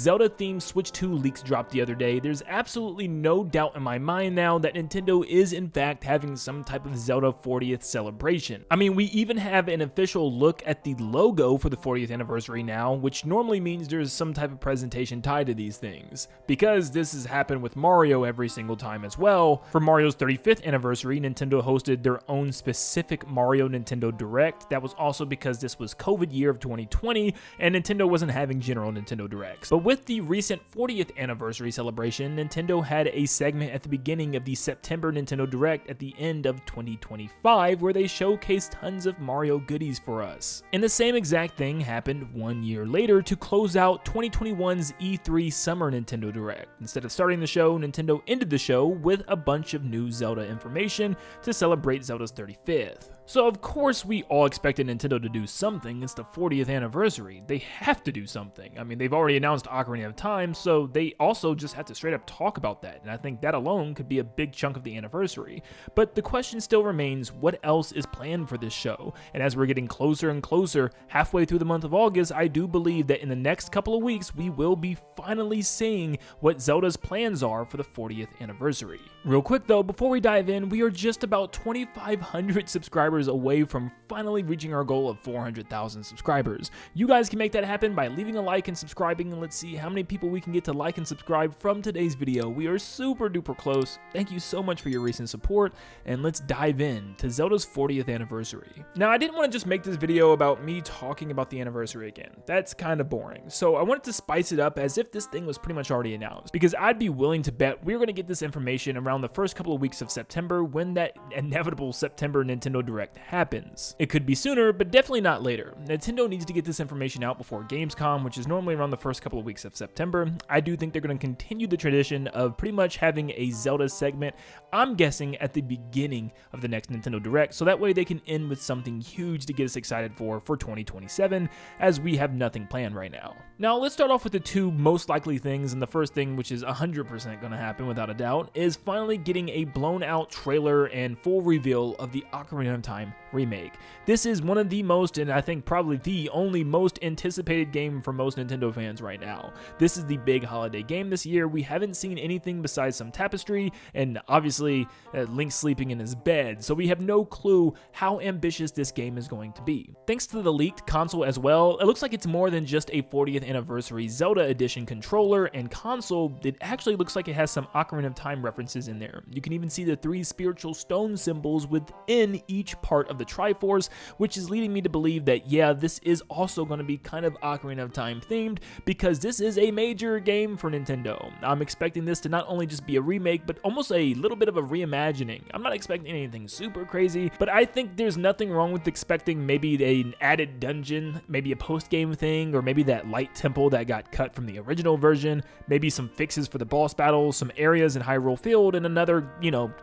Zelda-themed Switch 2 leaks dropped the other day, there's absolutely no doubt in my mind now that Nintendo is in fact having some type of Zelda 40th celebration. I mean, we even have an official look at the logo for the 40th anniversary now, which normally means there's some type of presentation tied to these things. Because this has happened with Mario every single time as well, for Mario's 35th anniversary, Nintendo hosted their own specific Mario Nintendo Direct. That was also because this was COVID year of 2020, and Nintendo wasn't having general Nintendo Directs. But with the recent 40th anniversary celebration, Nintendo had a segment at the beginning of the September Nintendo Direct at the end of 2025 where they showcased tons of Mario goodies for us. And the same exact thing happened 1 year later to close out 2021's E3 Summer Nintendo Direct. Instead of starting the show, Nintendo ended the show with a bunch of new Zelda information to celebrate Zelda's 35th. So of course we all expected Nintendo to do something. It's the 40th anniversary. They have to do something. I mean, they've already announced Ocarina of Time, so they also just have to straight up talk about that. And I think that alone could be a big chunk of the anniversary. But the question still remains, what else is planned for this show? And as we're getting closer and closer, halfway through the month of August, I do believe that in the next couple of weeks, we will be finally seeing what Zelda's plans are for the 40th anniversary. Real quick though, before we dive in, we are just about 2,500 subscribers away from finally reaching our goal of 400,000 subscribers. You guys can make that happen by leaving a like and subscribing, and let's see how many people we can get to like and subscribe from today's video. We are super duper close. Thank you so much for your recent support, and let's dive in to Zelda's 40th anniversary. Now, I didn't want to just make this video about me talking about the anniversary again. That's kind of boring. So I wanted to spice it up as if this thing was pretty much already announced, because I'd be willing to bet we're going to get this information around the first couple of weeks of September when that inevitable September Nintendo Direct happens. It could be sooner, but definitely not later. Nintendo needs to get this information out before Gamescom, which is normally around the first couple of weeks of September. I do think they're going to continue the tradition of pretty much having a Zelda segment, I'm guessing at the beginning of the next Nintendo Direct, so that way they can end with something huge to get us excited for 2027, as we have nothing planned right now. Now, let's start off with the two most likely things, and the first thing, which is 100% going to happen without a doubt, is finally getting a blown out trailer and full reveal of the Ocarina of Time remake. This is one of the most, and I think probably the only most anticipated game for most Nintendo fans right now. This is the big holiday game this year. We haven't seen anything besides some tapestry and obviously Link sleeping in his bed, so we have no clue how ambitious this game is going to be. Thanks to the leaked console as well, it looks like it's more than just a 40th anniversary Zelda edition controller and console. It actually looks like it has some Ocarina of Time references in there. You can even see the 3 spiritual stone symbols within each part of the Triforce, which is leading me to believe that, yeah, this is also going to be kind of Ocarina of Time themed, because this is a major game for Nintendo. I'm expecting this to not only just be a remake, but almost a little bit of a reimagining. I'm not expecting anything super crazy, but I think there's nothing wrong with expecting maybe an added dungeon, maybe a post-game thing, or maybe that light temple that got cut from the original version, maybe some fixes for the boss battles, some areas in Hyrule Field, and another,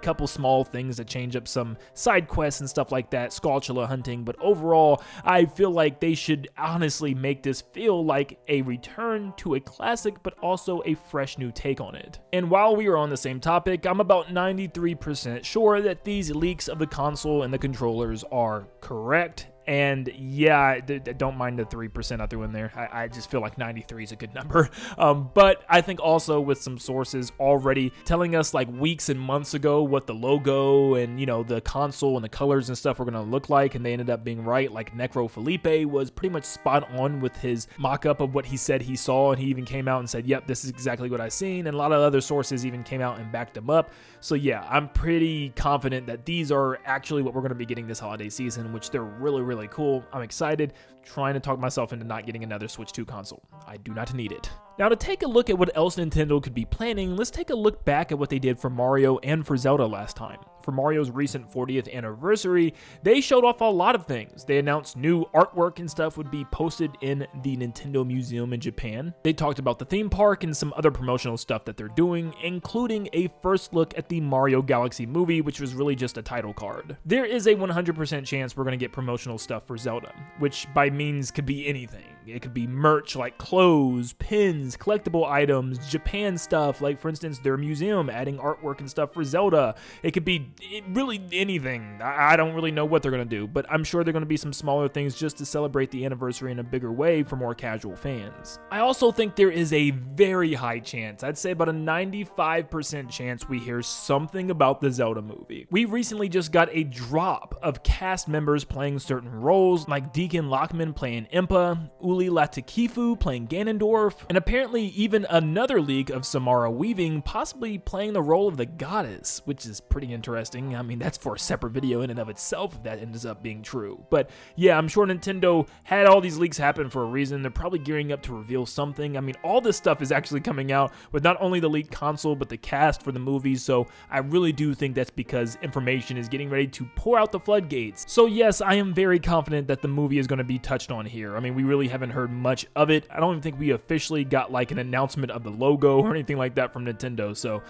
couple small things that change up some side quests and stuff like that, Skulltula hunting. But overall, I feel like they should honestly make this feel like a return to a classic, but also a fresh new take on it. And while we are on the same topic, I'm about 93% sure that these leaks of the console and the controllers are correct. And yeah, don't mind the 3% I threw in there. I just feel like 93 is a good number. But I think also with some sources already telling us like weeks and months ago what the logo and, the console and the colors and stuff were going to look like, and they ended up being right. Like Necro Felipe was pretty much spot on with his mock-up of what he said he saw, and he even came out and said, yep, this is exactly what I seen. And a lot of other sources even came out and backed him up. So yeah, I'm pretty confident that these are actually what we're going to be getting this holiday season, which they're really cool. I'm excited, trying to talk myself into not getting another Switch 2 console. I do not need it. Now, to take a look at what else Nintendo could be planning, let's take a look back at what they did for Mario and for Zelda last time. For Mario's recent 40th anniversary, they showed off a lot of things. They announced new artwork and stuff would be posted in the Nintendo Museum in Japan. They talked about the theme park and some other promotional stuff that they're doing, including a first look at the Mario Galaxy movie, which was really just a title card. There is a 100% chance we're going to get promotional stuff for Zelda, which by means could be anything. It could be merch like clothes, pins, collectible items, Japan stuff, like for instance their museum adding artwork and stuff for Zelda. It could be really anything. I don't really know what they're going to do, but I'm sure they're going to be some smaller things just to celebrate the anniversary in a bigger way for more casual fans. I also think there is a very high chance, I'd say about a 95% chance, we hear something about the Zelda movie. We recently just got a drop of cast members playing certain roles, like Deacon Lockman playing Impa, Uli Latikifu playing Ganondorf, and apparently even another leak of Samara Weaving possibly playing the role of the goddess, which is pretty interesting. I mean, that's for a separate video in and of itself if that ends up being true. But yeah, I'm sure Nintendo had all these leaks happen for a reason. They're probably gearing up to reveal something. I mean, all this stuff is actually coming out with not only the leaked console, but the cast for the movie, so I really do think that's because information is getting ready to pour out the floodgates. So yes, I am very confident that the movie is going to be touched on here. I mean, we really haven't heard much of it. I don't even think we officially got like an announcement of the logo or anything like that from Nintendo, so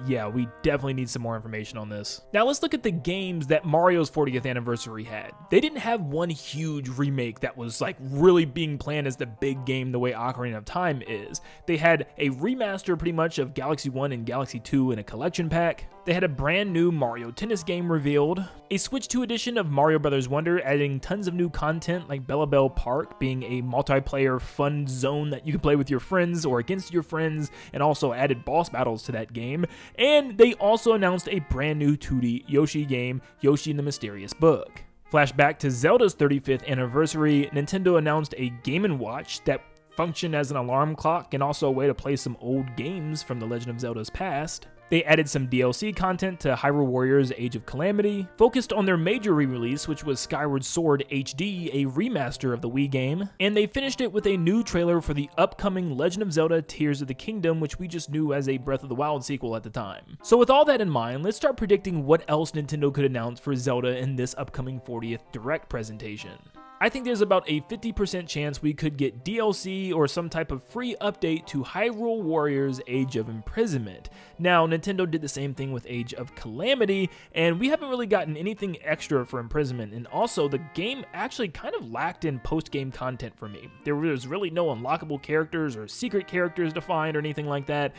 yeah, we definitely need some more information on this. Now let's look at the games that Mario's 40th anniversary had. They didn't have one huge remake that was like really being planned as the big game the way Ocarina of Time is. They had a remaster pretty much of Galaxy 1 and Galaxy 2 in a collection pack. They had a brand new Mario Tennis game revealed, a Switch 2 edition of Mario Bros. Wonder adding tons of new content like Bella Bell Park being a multiplayer fun zone that you can play with your friends or against your friends, and also added boss battles to that game. And they also announced a brand new 2D Yoshi game, Yoshi and the Mysterious Book. Flashback to Zelda's 35th anniversary, Nintendo announced a Game & Watch that functioned as an alarm clock and also a way to play some old games from The Legend of Zelda's past. They added some DLC content to Hyrule Warriors Age of Calamity, focused on their major re-release, which was Skyward Sword HD, a remaster of the Wii game, and they finished it with a new trailer for the upcoming Legend of Zelda Tears of the Kingdom, which we just knew as a Breath of the Wild sequel at the time. So with all that in mind, let's start predicting what else Nintendo could announce for Zelda in this upcoming 40th Direct presentation. I think there's about a 50% chance we could get DLC or some type of free update to Hyrule Warriors Age of Imprisonment. Now, Nintendo did the same thing with Age of Calamity, and we haven't really gotten anything extra for Imprisonment, and also the game actually kind of lacked in post-game content for me. There was really no unlockable characters or secret characters to find or anything like that.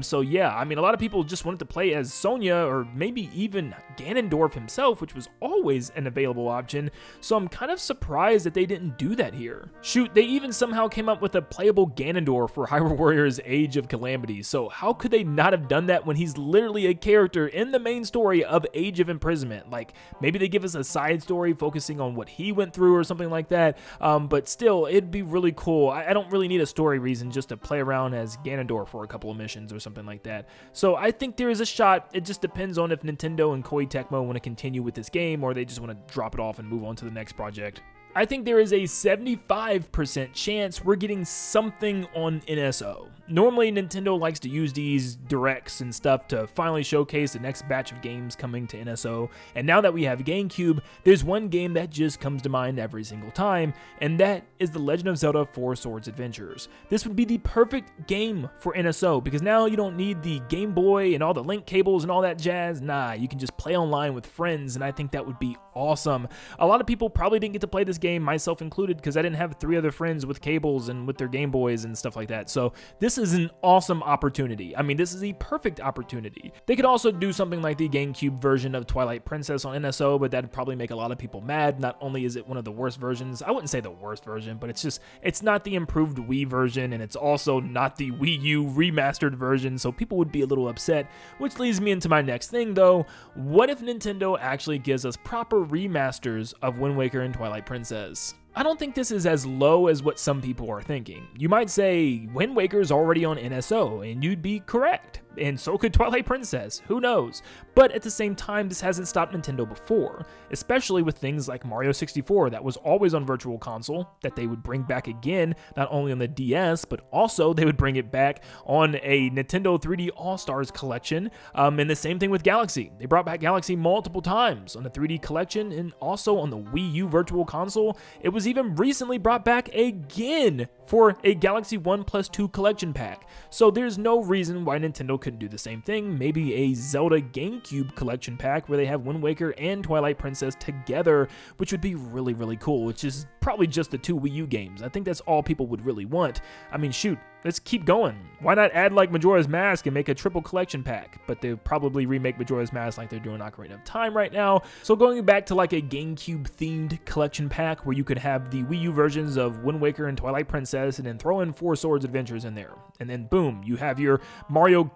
So yeah, I mean, a lot of people just wanted to play as Sonya or maybe even Ganondorf himself, which was always an available option, so I'm kind of surprised that they didn't do that here. Shoot, they even somehow came up with a playable Ganondorf for Hyrule Warriors Age of Calamity, so how could they not have done that when he's literally a character in the main story of Age of Imprisonment? Like, maybe they give us a side story focusing on what he went through or something like that, but still, it'd be really cool. I don't really need a story reason just to play around as Ganondorf for a couple of missions or something like that. So I think there is a shot. It just depends on if Nintendo and Koei Tecmo want to continue with this game or they just want to drop it off and move on to the next project. I think there is a 75% chance we're getting something on NSO. Normally, Nintendo likes to use these directs and stuff to finally showcase the next batch of games coming to NSO, and now that we have GameCube, there's one game that just comes to mind every single time, and that is The Legend of Zelda 4 Swords Adventures. This would be the perfect game for NSO, because now you don't need the Game Boy and all the link cables and all that jazz. Nah, you can just play online with friends, and I think that would be awesome. A lot of people probably didn't get to play this game, myself included, because I didn't have 3 other friends with cables and with their Game Boys and stuff like that, so this is an awesome opportunity. I mean, this is a perfect opportunity. They could also do something like the GameCube version of Twilight Princess on NSO, but that'd probably make a lot of people mad. Not only is it one of the worst versions, I wouldn't say the worst version, but it's not the improved Wii version, and it's also not the Wii U remastered version, so people would be a little upset, which leads me into my next thing though. What if Nintendo actually gives us proper remasters of Wind Waker and Twilight Princess? I don't think this is as low as what some people are thinking. You might say, Wind Waker's already on NSO, and you'd be correct. And so could Twilight Princess, who knows? But at the same time, this hasn't stopped Nintendo before, especially with things like Mario 64 that was always on Virtual Console, that they would bring back again, not only on the DS, but also they would bring it back on a Nintendo 3D All-Stars collection, and the same thing with Galaxy. They brought back Galaxy multiple times on the 3D collection and also on the Wii U Virtual Console. It was was even recently brought back again for a Galaxy 1 Plus 2 collection pack. So there's no reason why Nintendo couldn't do the same thing. Maybe a Zelda GameCube collection pack where they have Wind Waker and Twilight Princess together, which would be really, really cool, which is probably just the 2 Wii U games. I think that's all people would really want. I mean, shoot, let's keep going. Why not add like Majora's Mask and make a triple collection pack? But they'll probably remake Majora's Mask like they're doing Ocarina of Time right now. So going back to like a GameCube themed collection pack where you could have the Wii U versions of Wind Waker and Twilight Princess and then throw in Four Swords Adventures in there. And then boom, you have your Mario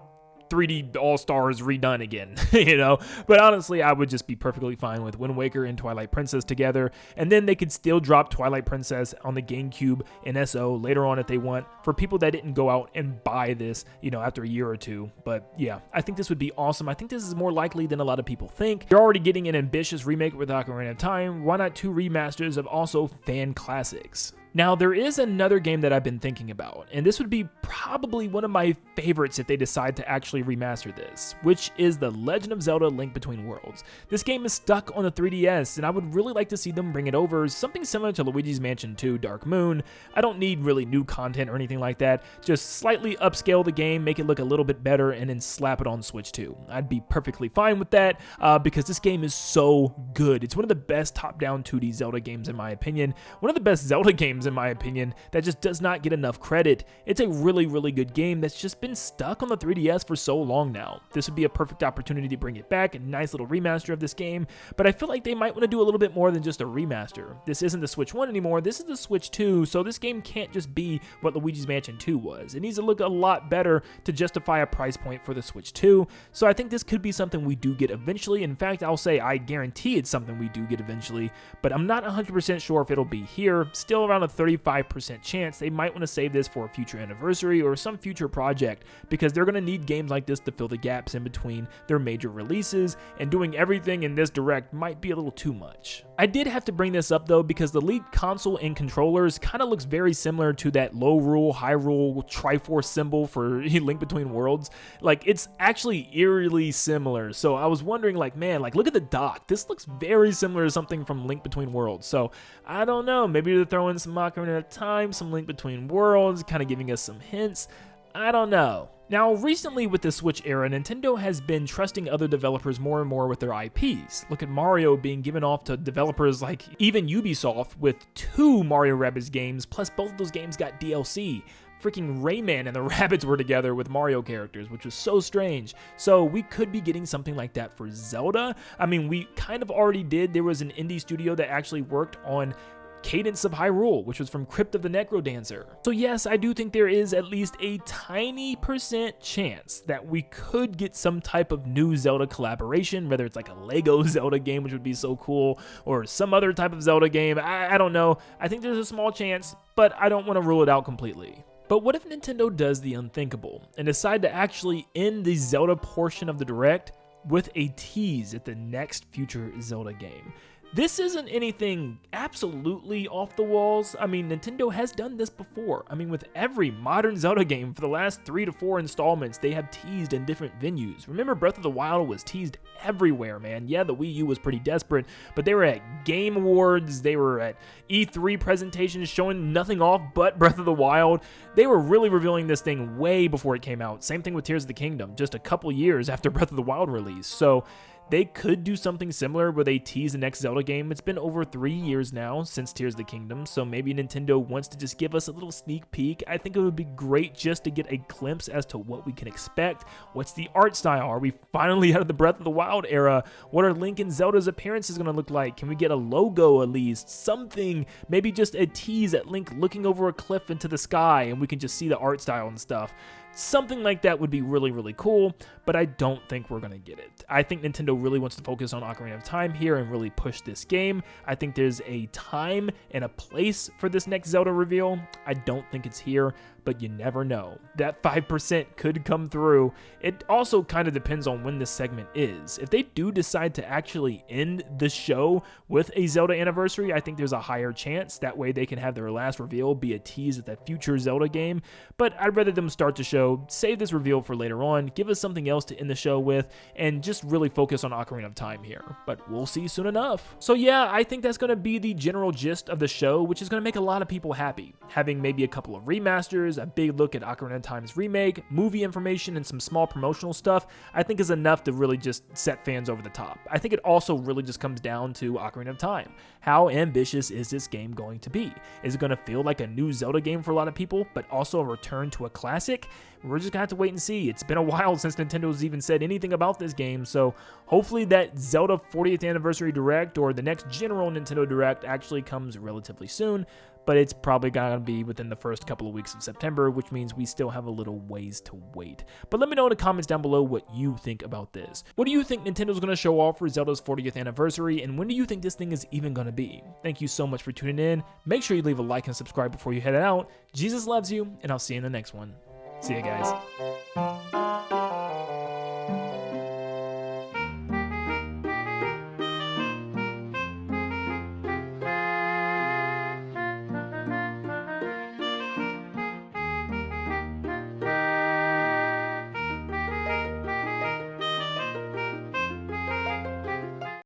3D All-Stars redone again, you know? But honestly, I would just be perfectly fine with Wind Waker and Twilight Princess together, and then they could still drop Twilight Princess on the GameCube and SO later on if they want, for people that didn't go out and buy this, you know, after a year or two. But yeah, I think this would be awesome. I think this is more likely than a lot of people think. You're already getting an ambitious remake with Ocarina of Time. Why not 2 remasters of also fan classics? Now, there is another game that I've been thinking about, and this would be probably one of my favorites if they decide to actually remaster this, which is The Legend of Zelda: Link Between Worlds. This game is stuck on the 3DS, and I would really like to see them bring it over, something similar to Luigi's Mansion 2 Dark Moon. I don't need really new content or anything like that, just slightly upscale the game, make it look a little bit better, and then slap it on Switch 2. I'd be perfectly fine with that, because this game is so good. It's one of the best top-down 2D Zelda games in my opinion, one of the best Zelda games in my opinion, that just does not get enough credit. It's a really, really good game that's just been stuck on the 3DS for so long now. This would be a perfect opportunity to bring it back, a nice little remaster of this game, but I feel like they might want to do a little bit more than just a remaster. This isn't the Switch 1 anymore, this is the Switch 2, so this game can't just be what Luigi's Mansion 2 was. It needs to look a lot better to justify a price point for the Switch 2, so I think this could be something we do get eventually. In fact, I'll say I guarantee it's something we do get eventually, but I'm not 100% sure if it'll be here. Still around a 35% chance they might want to save this for a future anniversary or some future project, because they're going to need games like this to fill the gaps in between their major releases, and doing everything in this direct might be a little too much. I did have to bring this up though, because the lead console and controllers kind of looks very similar to that low rule, high rule Triforce symbol for Link Between Worlds. Like, it's actually eerily similar, so I was wondering, like, man, like, look at the dock. This looks very similar to something from Link Between Worlds, so I don't know, maybe they're throwing some Ocarina of Time, some Link Between Worlds, kind of giving us some hints. I don't know. Now, recently with the Switch era, Nintendo has been trusting other developers more and more with their IPs. Look at Mario being given off to developers like even Ubisoft with 2 Mario Rabbids games, plus both of those games got DLC. Freaking Rayman and the Rabbids were together with Mario characters, which was so strange. So we could be getting something like that for Zelda. I mean, we kind of already did. There was an indie studio that actually worked on Cadence of Hyrule, which was from Crypt of the Necrodancer. So yes, I do think there is at least a tiny % chance that we could get some type of new Zelda collaboration, whether it's like a Lego Zelda game, which would be so cool, or some other type of Zelda game. I don't know. I think there's a small chance, but I don't want to rule it out completely. But what if Nintendo does the unthinkable and decide to actually end the Zelda portion of the Direct with a tease at the next future Zelda game? This isn't anything absolutely off the walls. I mean, Nintendo has done this before. I mean, with every modern Zelda game for the last 3 to 4 installments, they have teased in different venues. Remember, Breath of the Wild was teased everywhere, man. Yeah, the Wii U was pretty desperate, but they were at Game Awards, they were at E3 presentations showing nothing off but Breath of the Wild. They were really revealing this thing way before it came out. Same thing with Tears of the Kingdom, just a couple years after Breath of the Wild release. So they could do something similar where they tease the next Zelda game. It's been over 3 years now since Tears of the Kingdom, so maybe Nintendo wants to just give us a little sneak peek. I think it would be great just to get a glimpse as to what we can expect. What's the art style? Are we finally out of the Breath of the Wild era? What are Link and Zelda's appearances going to look like? Can we get a logo at least? Something, maybe just a tease at Link looking over a cliff into the sky and we can just see the art style and stuff. Something like that would be really, really cool, but I don't think we're going to get it. I think Nintendo really wants to focus on Ocarina of Time here and really push this game. I think there's a time and a place for this next Zelda reveal. I don't think it's here. but you never know. That 5% could come through. It also kind of depends on when this segment is. If they do decide to actually end the show with a Zelda anniversary, I think there's a higher chance. That way they can have their last reveal be a tease at the future Zelda game, but I'd rather them start the show, save this reveal for later on, give us something else to end the show with, and just really focus on Ocarina of Time here. But we'll see soon enough. So yeah, I think that's going to be the general gist of the show, which is going to make a lot of people happy. Having maybe a couple of remasters, a big look at Ocarina of Time's remake, movie information, and some small promotional stuff, I think is enough to really just set fans over the top. I think it also really just comes down to Ocarina of Time. How ambitious is this game going to be? Is it going to feel like a new Zelda game for a lot of people, but also a return to a classic? We're just going to have to wait and see. It's been a while since Nintendo's even said anything about this game, so hopefully that Zelda 40th Anniversary Direct or the next general Nintendo Direct actually comes relatively soon, but it's probably going to be within the first couple of weeks of September, which means we still have a little ways to wait. But let me know in the comments down below what you think about this. What do you think Nintendo's going to show off for Zelda's 40th anniversary, and when do you think this thing is even going to be? Thank you so much for tuning in. Make sure you leave a like and subscribe before you head out. Jesus loves you, and I'll see you in the next one. See you guys.